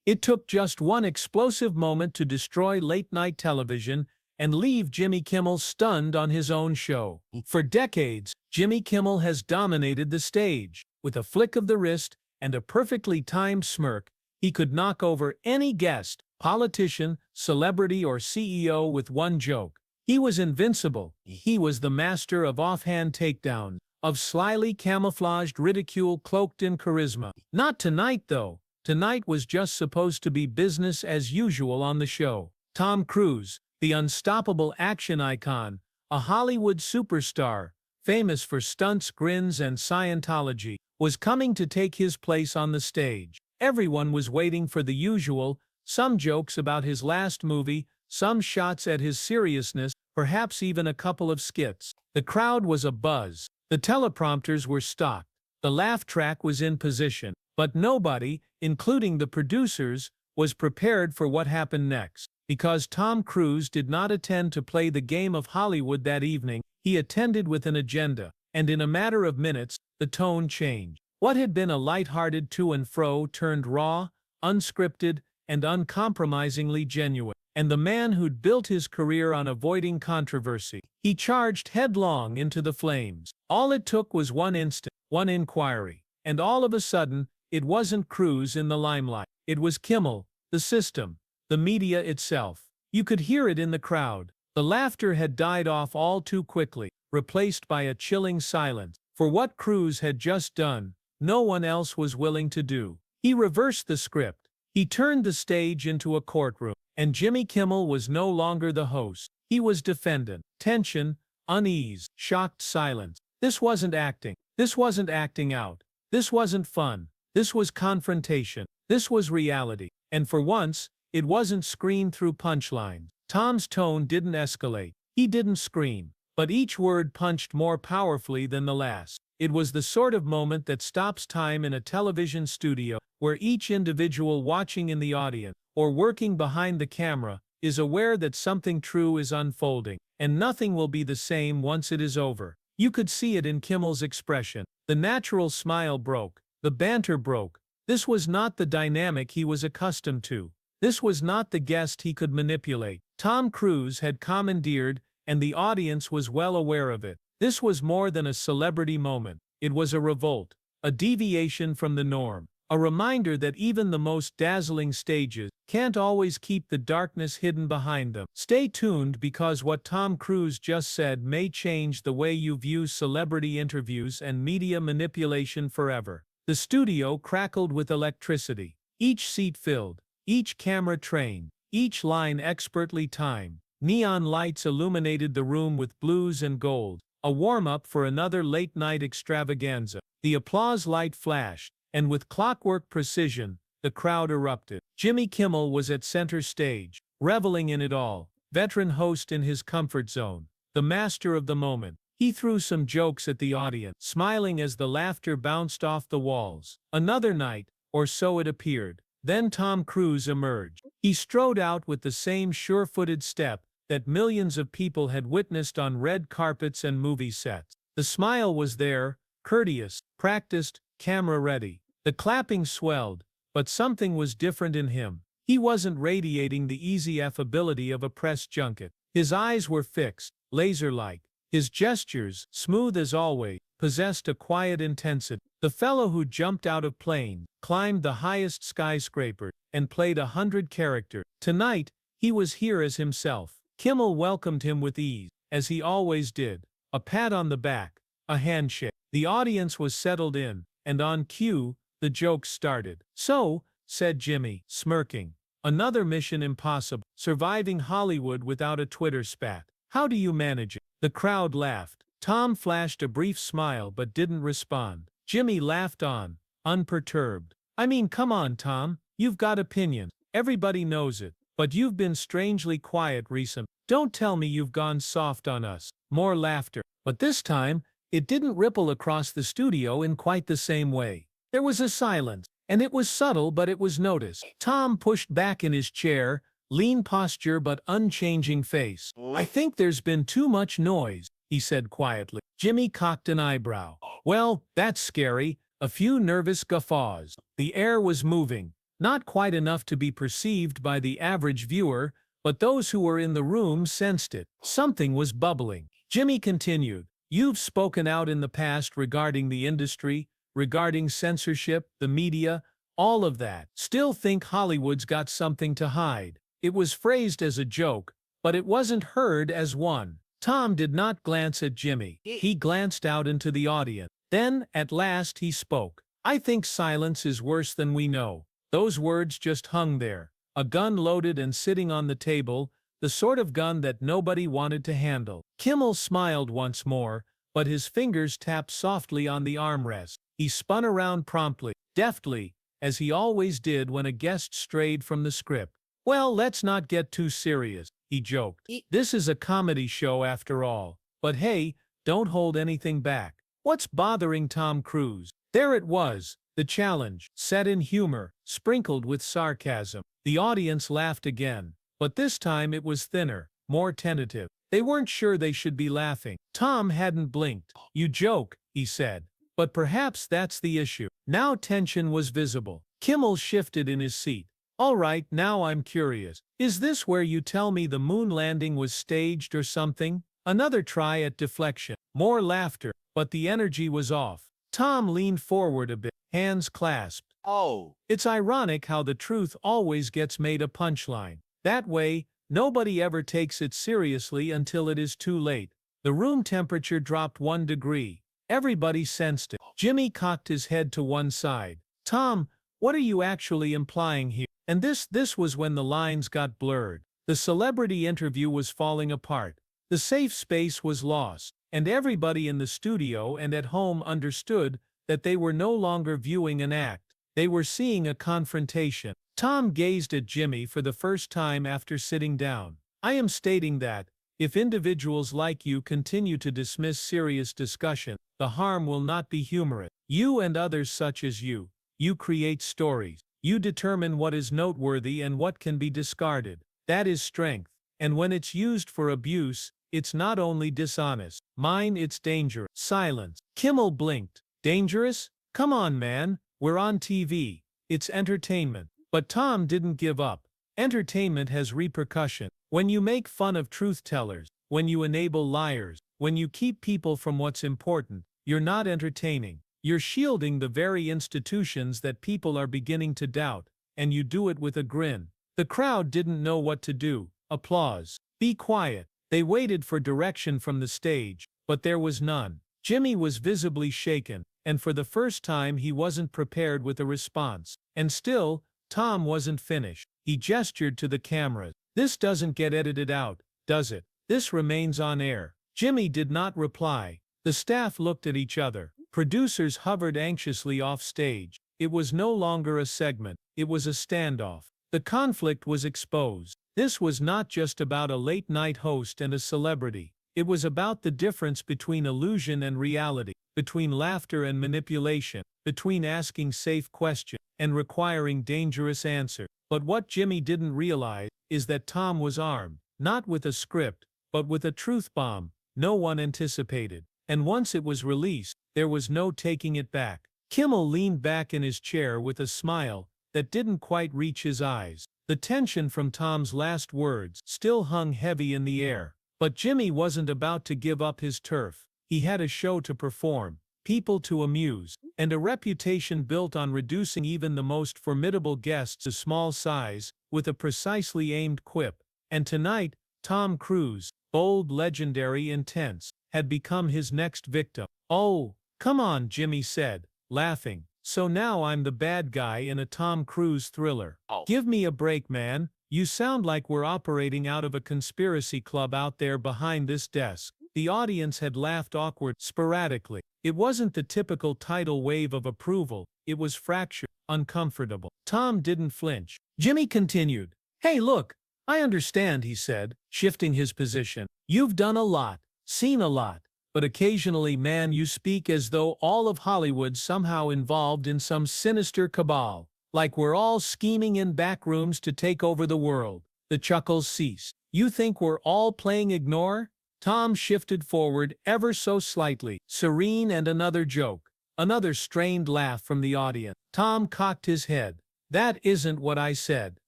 It took just one explosive moment to destroy late-night television and leave Jimmy Kimmel stunned on his own show. For decades, Jimmy Kimmel has dominated the stage. With a flick of the wrist and a perfectly timed smirk, he could knock over any guest, politician, celebrity, or CEO with one joke. He was invincible. He was the master of offhand takedowns, of slyly camouflaged ridicule cloaked in charisma. Not tonight, though. Tonight was just supposed to be business as usual on the show. Tom Cruise, the unstoppable action icon, a Hollywood superstar, famous for stunts, grins, and Scientology, was coming to take his place on the stage. Everyone was waiting for the usual, some jokes about his last movie, some shots at his seriousness, perhaps even a couple of skits. The crowd was abuzz. The teleprompters were stocked. The laugh track was in position. But nobody, including the producers, was prepared for what happened next. Because Tom Cruise did not attend to play the game of Hollywood that evening, he attended with an agenda. And in a matter of minutes, the tone changed. What had been a light-hearted to and fro turned raw, unscripted, and uncompromisingly genuine. And the man who'd built his career on avoiding controversy, he charged headlong into the flames. All it took was one instant, one inquiry. And all of a sudden, it wasn't Cruise in the limelight. It was Kimmel, the system, the media itself. You could hear it in the crowd. The laughter had died off all too quickly, replaced by a chilling silence. For what Cruise had just done, no one else was willing to do. He reversed the script. He turned the stage into a courtroom. And Jimmy Kimmel was no longer the host. He was defendant. Tension, unease, shocked silence. This wasn't acting. This wasn't acting out. This wasn't fun. This was confrontation. This was reality. And for once, it wasn't screened through punchlines. Tom's tone didn't escalate. He didn't scream. But each word punched more powerfully than the last. It was the sort of moment that stops time in a television studio, where each individual watching in the audience, or working behind the camera, is aware that something true is unfolding, and nothing will be the same once it is over. You could see it in Kimmel's expression. The natural smile broke. The banter broke. This was not the dynamic he was accustomed to. This was not the guest he could manipulate. Tom Cruise had commandeered, and the audience was well aware of it. This was more than a celebrity moment. It was a revolt, a deviation from the norm, a reminder that even the most dazzling stages can't always keep the darkness hidden behind them. Stay tuned, because what Tom Cruise just said may change the way you view celebrity interviews and media manipulation forever. The studio crackled with electricity. Each seat filled, each camera trained, each line expertly timed. Neon lights illuminated the room with blues and gold, a warm-up for another late-night extravaganza. The applause light flashed, and with clockwork precision, the crowd erupted. Jimmy Kimmel was at center stage, reveling in it all, veteran host in his comfort zone, the master of the moment. He threw some jokes at the audience, smiling as the laughter bounced off the walls. Another night, or so it appeared. Then Tom Cruise emerged. He strode out with the same sure-footed step that millions of people had witnessed on red carpets and movie sets. The smile was there, courteous, practiced, camera-ready. The clapping swelled, but something was different in him. He wasn't radiating the easy affability of a press junket. His eyes were fixed, laser-like. His gestures, smooth as always, possessed a quiet intensity. The fellow who jumped out of plane, climbed the highest skyscraper, and played 100 characters. Tonight, he was here as himself. Kimmel welcomed him with ease, as he always did. A pat on the back, a handshake. The audience was settled in, and on cue, the jokes started. "So," said Jimmy, smirking, "another mission impossible. Surviving Hollywood without a Twitter spat. How do you manage it?" The crowd laughed. Tom flashed a brief smile but didn't respond. Jimmy laughed on, unperturbed. "I mean, come on, Tom. You've got opinions. Everybody knows it. But you've been strangely quiet recently. Don't tell me you've gone soft on us." More laughter. But this time, it didn't ripple across the studio in quite the same way. There was a silence, and it was subtle, but it was noticed. Tom pushed back in his chair, lean posture but unchanging face. "I think there's been too much noise," he said quietly. Jimmy cocked an eyebrow. "Well, that's scary." A few nervous guffaws. The air was moving. Not quite enough to be perceived by the average viewer, but those who were in the room sensed it. Something was bubbling. Jimmy continued, "You've spoken out in the past regarding the industry, regarding censorship, the media, all of that. Still think Hollywood's got something to hide." It was phrased as a joke, but it wasn't heard as one. Tom did not glance at Jimmy. He glanced out into the audience. Then, at last, he spoke. "I think silence is worse than we know." Those words just hung there. A gun loaded and sitting on the table, the sort of gun that nobody wanted to handle. Kimmel smiled once more, but his fingers tapped softly on the armrest. He spun around promptly, deftly, as he always did when a guest strayed from the script. "Well, let's not get too serious," he joked. "This is a comedy show after all. But hey, don't hold anything back. What's bothering Tom Cruise?" There it was, the challenge, set in humor, sprinkled with sarcasm. The audience laughed again, but this time it was thinner, more tentative. They weren't sure they should be laughing. Tom hadn't blinked. "You joke," he said. "But perhaps that's the issue." Now tension was visible. Kimmel shifted in his seat. "All right, now I'm curious. Is this where you tell me the moon landing was staged or something?" Another try at deflection. More laughter, but the energy was off. Tom leaned forward a bit, hands clasped. "Oh." It's ironic how the truth always gets made a punchline. That way, nobody ever takes it seriously until it is too late. The room temperature dropped 1 degree. Everybody sensed it. Jimmy cocked his head to one side. "Tom, what are you actually implying here?" And this was when the lines got blurred. The celebrity interview was falling apart. The safe space was lost, and everybody in the studio and at home understood that they were no longer viewing an act. They were seeing a confrontation. Tom gazed at Jimmy for the first time after sitting down. "I am stating that, if individuals like you continue to dismiss serious discussion, the harm will not be humorous. You and others such as you create stories. You determine what is noteworthy and what can be discarded. That is strength. And when it's used for abuse, it's not only dishonest. Mine, it's dangerous." Silence. Kimmel blinked. "Dangerous? Come on, man. We're on TV. It's entertainment." But Tom didn't give up. Entertainment has repercussion. When you make fun of truth-tellers, when you enable liars, when you keep people from what's important, you're not entertaining. You're shielding the very institutions that people are beginning to doubt, and you do it with a grin. The crowd didn't know what to do. Applause. Be quiet. They waited for direction from the stage, but there was none. Jimmy was visibly shaken, and for the first time he wasn't prepared with a response. And still, Tom wasn't finished. He gestured to the cameras. "This doesn't get edited out, does it? This remains on air." Jimmy did not reply. The staff looked at each other. Producers hovered anxiously off stage. It was no longer a segment. It was a standoff. The conflict was exposed. This was not just about a late-night host and a celebrity. It was about the difference between illusion and reality, between laughter and manipulation, between asking safe questions and requiring dangerous answers. But what Jimmy didn't realize is that Tom was armed, not with a script, but with a truth bomb no one anticipated. And once it was released, there was no taking it back. Kimmel leaned back in his chair with a smile that didn't quite reach his eyes. The tension from Tom's last words still hung heavy in the air. But Jimmy wasn't about to give up his turf. He had a show to perform, people to amuse, and a reputation built on reducing even the most formidable guests to small size with a precisely aimed quip. And tonight, Tom Cruise, bold, legendary, intense, had become his next victim. "Oh, come on," Jimmy said, laughing. "So now I'm the bad guy in a Tom Cruise thriller. Give me a break, man. You sound like we're operating out of a conspiracy club out there behind this desk." The audience had laughed awkward, sporadically. It wasn't the typical tidal wave of approval. It was fractured, uncomfortable. Tom didn't flinch. Jimmy continued. "Hey, look, I understand," he said, shifting his position. "You've done a lot, seen a lot. But occasionally, man, you speak as though all of Hollywood's somehow involved in some sinister cabal. Like we're all scheming in back rooms to take over the world." The chuckles ceased. "You think we're all playing ignore?" Tom shifted forward ever so slightly, serene, and another joke. Another strained laugh from the audience. Tom cocked his head. That isn't what I said.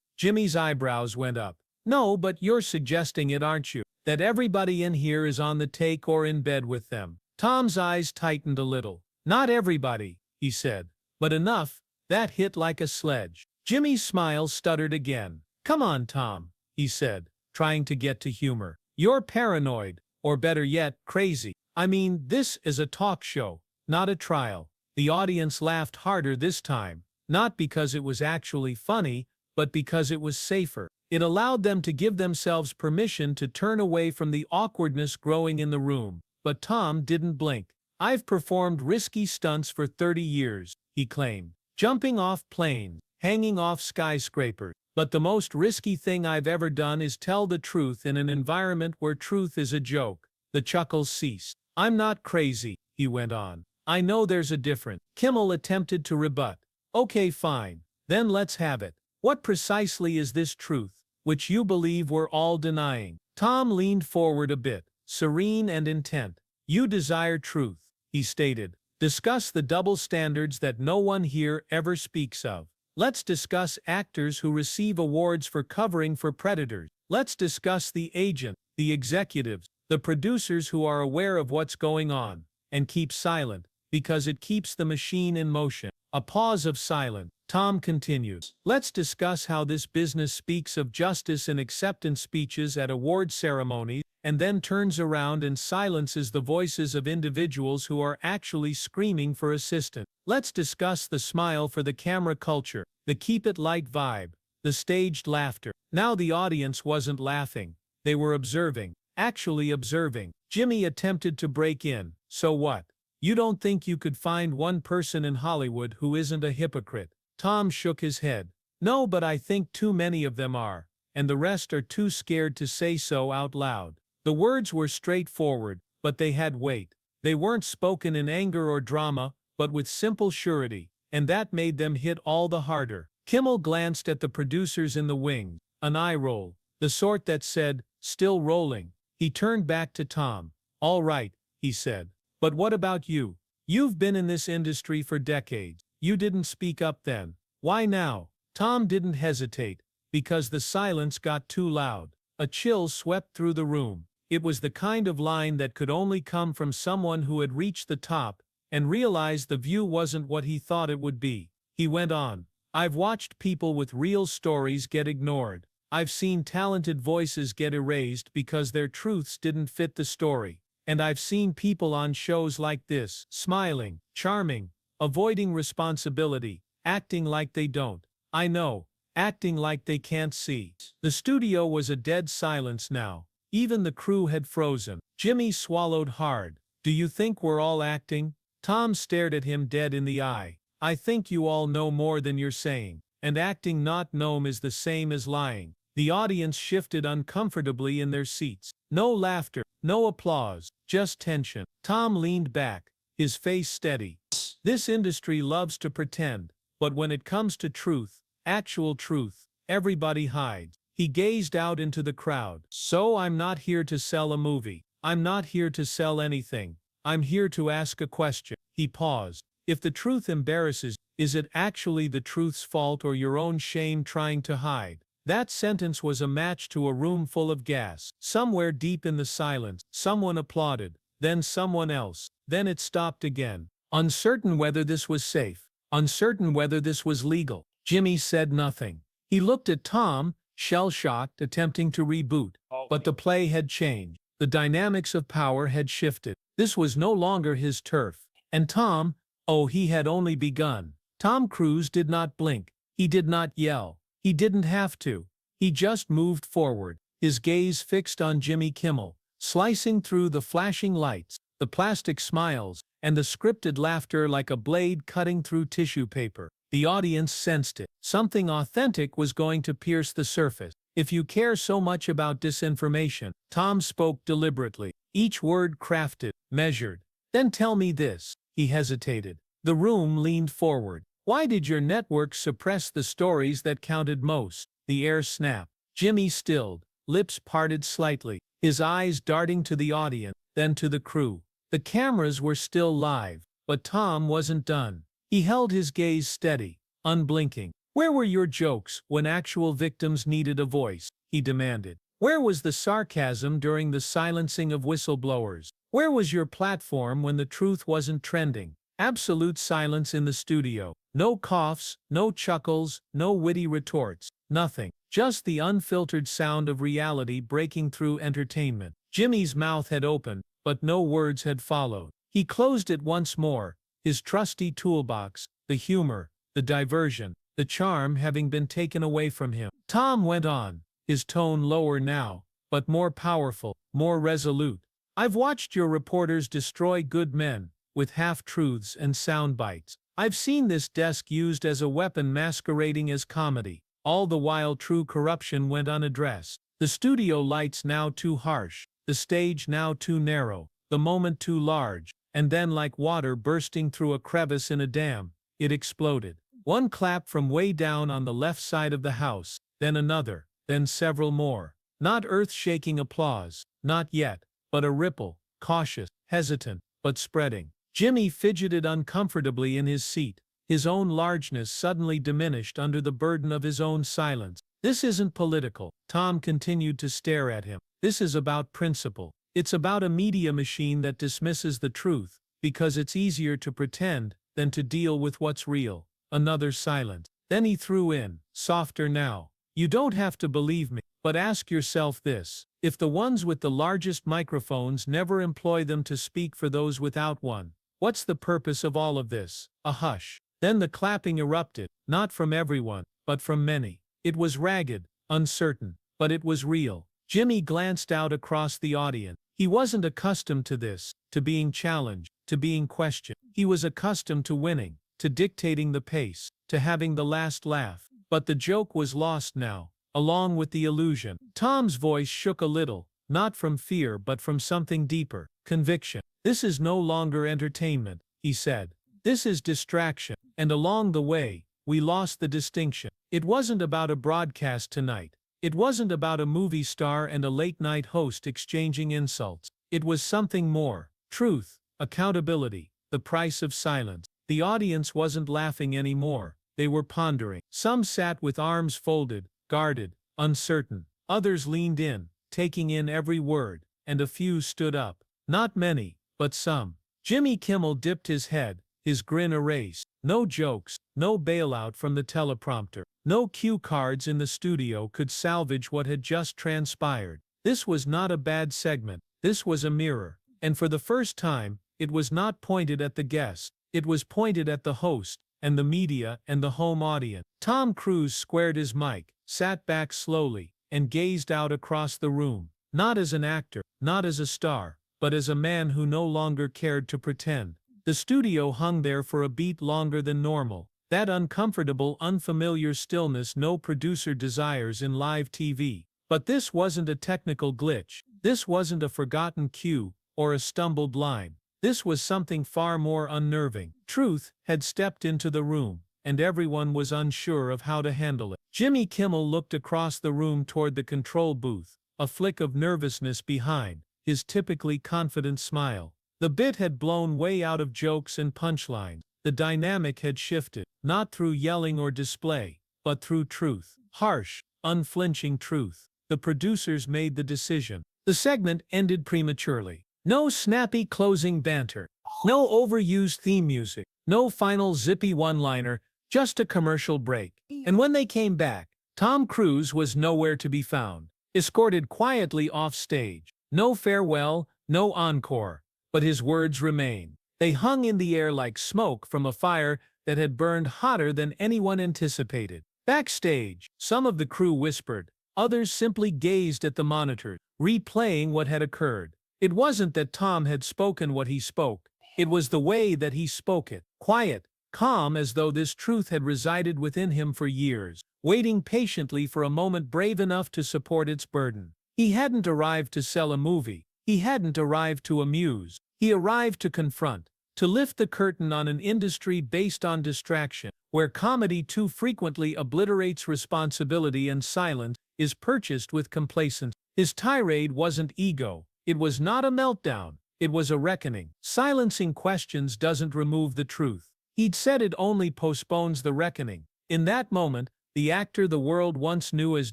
Jimmy's eyebrows went up. No, but you're suggesting it, aren't you? That everybody in here is on the take or in bed with them. Tom's eyes tightened a little. Not everybody, he said, but enough. That hit like a sledge. Jimmy's smile stuttered again. Come on, Tom, he said, trying to get to humor. You're paranoid, or better yet, crazy. I mean, this is a talk show, not a trial. The audience laughed harder this time, not because it was actually funny, but because it was safer. It allowed them to give themselves permission to turn away from the awkwardness growing in the room. But Tom didn't blink. I've performed risky stunts for 30 years, he claimed. Jumping off planes, hanging off skyscrapers. But the most risky thing I've ever done is tell the truth in an environment where truth is a joke. The chuckles ceased. I'm not crazy, he went on. I know there's a difference. Kimmel attempted to rebut. Okay, fine. Then let's have it. What precisely is this truth, which you believe we're all denying? Tom leaned forward a bit, serene and intent. You desire truth, he stated. Discuss the double standards that no one here ever speaks of. Let's discuss actors who receive awards for covering for predators. Let's discuss the agent, the executives, the producers who are aware of what's going on, and keep silent, because it keeps the machine in motion. A pause of silence. Tom continues. Let's discuss how this business speaks of justice in acceptance speeches at award ceremonies, and then turns around and silences the voices of individuals who are actually screaming for assistance. Let's discuss the smile for the camera culture, the keep it light vibe, the staged laughter. Now the audience wasn't laughing. They were observing, actually observing. Jimmy attempted to break in. So what? You don't think you could find one person in Hollywood who isn't a hypocrite? Tom shook his head. No, but I think too many of them are, and the rest are too scared to say so out loud. The words were straightforward, but they had weight. They weren't spoken in anger or drama, but with simple surety, and that made them hit all the harder. Kimmel glanced at the producers in the wings, an eye roll, the sort that said, still rolling. He turned back to Tom. All right, he said. But what about you? You've been in this industry for decades. You didn't speak up then. Why now? Tom didn't hesitate, because the silence got too loud. A chill swept through the room. It was the kind of line that could only come from someone who had reached the top and realized the view wasn't what he thought it would be. He went on. I've watched people with real stories get ignored. I've seen talented voices get erased because their truths didn't fit the story. And I've seen people on shows like this, smiling, charming, avoiding responsibility, acting like they don't. I know, acting like they can't see. The studio was a dead silence now. Even the crew had frozen. Jimmy swallowed hard. Do you think we're all acting? Tom stared at him dead in the eye. I think you all know more than you're saying. And acting not known is the same as lying. The audience shifted uncomfortably in their seats. No laughter, no applause, just tension. Tom leaned back, his face steady. This industry loves to pretend, but when it comes to truth, actual truth, everybody hides. He gazed out into the crowd. So I'm not here to sell a movie. I'm not here to sell anything. I'm here to ask a question. He paused. If the truth embarrasses, is it actually the truth's fault or your own shame trying to hide? That sentence was a match to a room full of gas. Somewhere deep in the silence, someone applauded, then someone else. Then it stopped again. Uncertain whether this was safe, uncertain whether this was legal. Jimmy said nothing. He looked at Tom, shell-shocked, attempting to reboot. But the play had changed. The dynamics of power had shifted. This was no longer his turf. And Tom, oh, he had only begun. Tom Cruise did not blink. He did not yell. He didn't have to. He just moved forward, his gaze fixed on Jimmy Kimmel, slicing through the flashing lights, the plastic smiles, and the scripted laughter like a blade cutting through tissue paper. The audience sensed it. Something authentic was going to pierce the surface. If you care so much about disinformation, Tom spoke deliberately, each word crafted, measured. Then tell me this. He hesitated. The room leaned forward. Why did your network suppress the stories that counted most? The air snapped. Jimmy stilled, lips parted slightly, his eyes darting to the audience, then to the crew. The cameras were still live, but Tom wasn't done. He held his gaze steady, unblinking. Where were your jokes when actual victims needed a voice? He demanded. Where was the sarcasm during the silencing of whistleblowers? Where was your platform when the truth wasn't trending? Absolute silence in the studio. No coughs, no chuckles, no witty retorts. Nothing. Just the unfiltered sound of reality breaking through entertainment. Jimmy's mouth had opened, but no words had followed. He closed it once more, his trusty toolbox, the humor, the diversion, the charm having been taken away from him. Tom went on, his tone lower now, but more powerful, more resolute. I've watched your reporters destroy good men, with half-truths and sound bites. I've seen this desk used as a weapon masquerading as comedy. All the while true corruption went unaddressed. The studio lights now too harsh, the stage now too narrow, the moment too large, and then like water bursting through a crevice in a dam, it exploded. One clap from way down on the left side of the house, then another, then several more. Not earth-shaking applause, not yet, but a ripple, cautious, hesitant, but spreading. Jimmy fidgeted uncomfortably in his seat, his own largeness suddenly diminished under the burden of his own silence. This isn't political. Tom continued to stare at him. This is about principle. It's about a media machine that dismisses the truth, because it's easier to pretend than to deal with what's real. Another silence. Then he threw in, softer now. You don't have to believe me, but ask yourself this. If the ones with the largest microphones never employ them to speak for those without one, what's the purpose of all of this? A hush. Then the clapping erupted, not from everyone, but from many. It was ragged, uncertain, but it was real. Jimmy glanced out across the audience. He wasn't accustomed to this, to being challenged, to being questioned. He was accustomed to winning, to dictating the pace, to having the last laugh. But the joke was lost now, along with the illusion. Tom's voice shook a little, not from fear but from something deeper, conviction. This is no longer entertainment, he said. This is distraction. And along the way, we lost the distinction. It wasn't about a broadcast tonight. It wasn't about a movie star and a late-night host exchanging insults. It was something more. Truth, accountability, the price of silence. The audience wasn't laughing anymore. They were pondering. Some sat with arms folded, guarded, uncertain. Others leaned in, taking in every word, and a few stood up. Not many, but some. Jimmy Kimmel dipped his head, his grin erased. No jokes, no bailout from the teleprompter. No cue cards in the studio could salvage what had just transpired. This was not a bad segment. This was a mirror. And for the first time, it was not pointed at the guest. It was pointed at the host, and the media, and the home audience. Tom Cruise squared his mic, sat back slowly, and gazed out across the room. Not as an actor, not as a star, but as a man who no longer cared to pretend. The studio hung there for a beat longer than normal. That uncomfortable, unfamiliar stillness no producer desires in live TV. But this wasn't a technical glitch. This wasn't a forgotten cue, or a stumbled line. This was something far more unnerving. Truth had stepped into the room, and everyone was unsure of how to handle it. Jimmy Kimmel looked across the room toward the control booth, a flick of nervousness behind his typically confident smile. The bit had blown way out of jokes and punchlines. The dynamic had shifted, not through yelling or display, but through truth. Harsh, unflinching truth. The producers made the decision. The segment ended prematurely. No snappy closing banter. No overused theme music. No final zippy one-liner, just a commercial break. And when they came back, Tom Cruise was nowhere to be found. Escorted quietly off stage. No farewell, no encore. But his words remained. They hung in the air like smoke from a fire that had burned hotter than anyone anticipated. Backstage, some of the crew whispered. Others simply gazed at the monitors, replaying what had occurred. It wasn't that Tom had spoken what he spoke. It was the way that he spoke it. Quiet, calm, as though this truth had resided within him for years, waiting patiently for a moment brave enough to support its burden. He hadn't arrived to sell a movie. He hadn't arrived to amuse. He arrived to confront, to lift the curtain on an industry based on distraction, where comedy too frequently obliterates responsibility and silence is purchased with complacency. His tirade wasn't ego. It was not a meltdown. It was a reckoning. Silencing questions doesn't remove the truth. He'd said it only postpones the reckoning. In that moment, the actor the world once knew as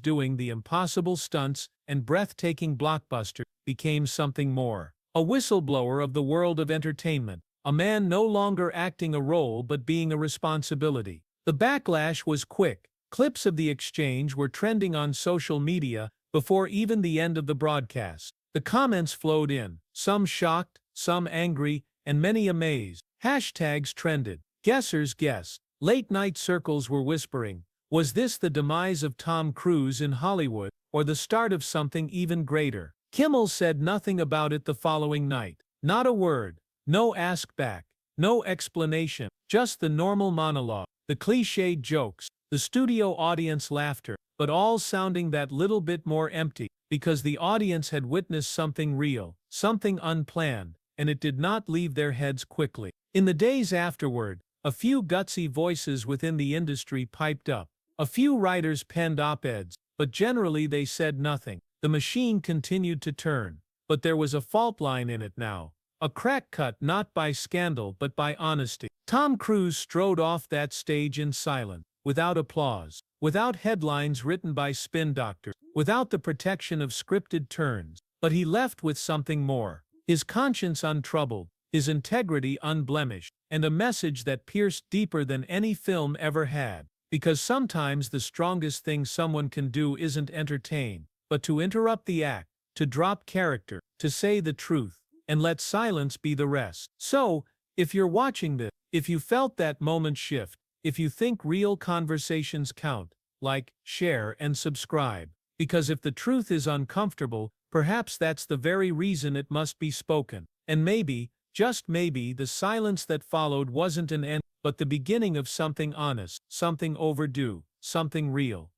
doing the impossible stunts and breathtaking blockbuster became something more. A whistleblower of the world of entertainment, a man no longer acting a role but being a responsibility. The backlash was quick. Clips of the exchange were trending on social media before even the end of the broadcast. The comments flowed in, some shocked, some angry, and many amazed. Hashtags trended. Guessers guessed. Late-night circles were whispering, was this the demise of Tom Cruise in Hollywood, or the start of something even greater? Kimmel said nothing about it the following night. Not a word. No ask back. No explanation. Just the normal monologue. The cliched jokes. The studio audience laughter. But all sounding that little bit more empty, because the audience had witnessed something real, something unplanned, and it did not leave their heads quickly. In the days afterward, a few gutsy voices within the industry piped up. A few writers penned op-eds, but generally they said nothing. The machine continued to turn, but there was a fault line in it now. A crack cut not by scandal but by honesty. Tom Cruise strode off that stage in silence, without applause, without headlines written by spin doctors, without the protection of scripted turns. But he left with something more. His conscience untroubled, his integrity unblemished, and a message that pierced deeper than any film ever had. Because sometimes the strongest thing someone can do isn't entertain, but to interrupt the act, to drop character, to say the truth, and let silence be the rest. So, if you're watching this, if you felt that moment shift, if you think real conversations count, like, share, and subscribe. Because if the truth is uncomfortable, perhaps that's the very reason it must be spoken. And maybe, just maybe, the silence that followed wasn't an end, but the beginning of something honest, something overdue, something real.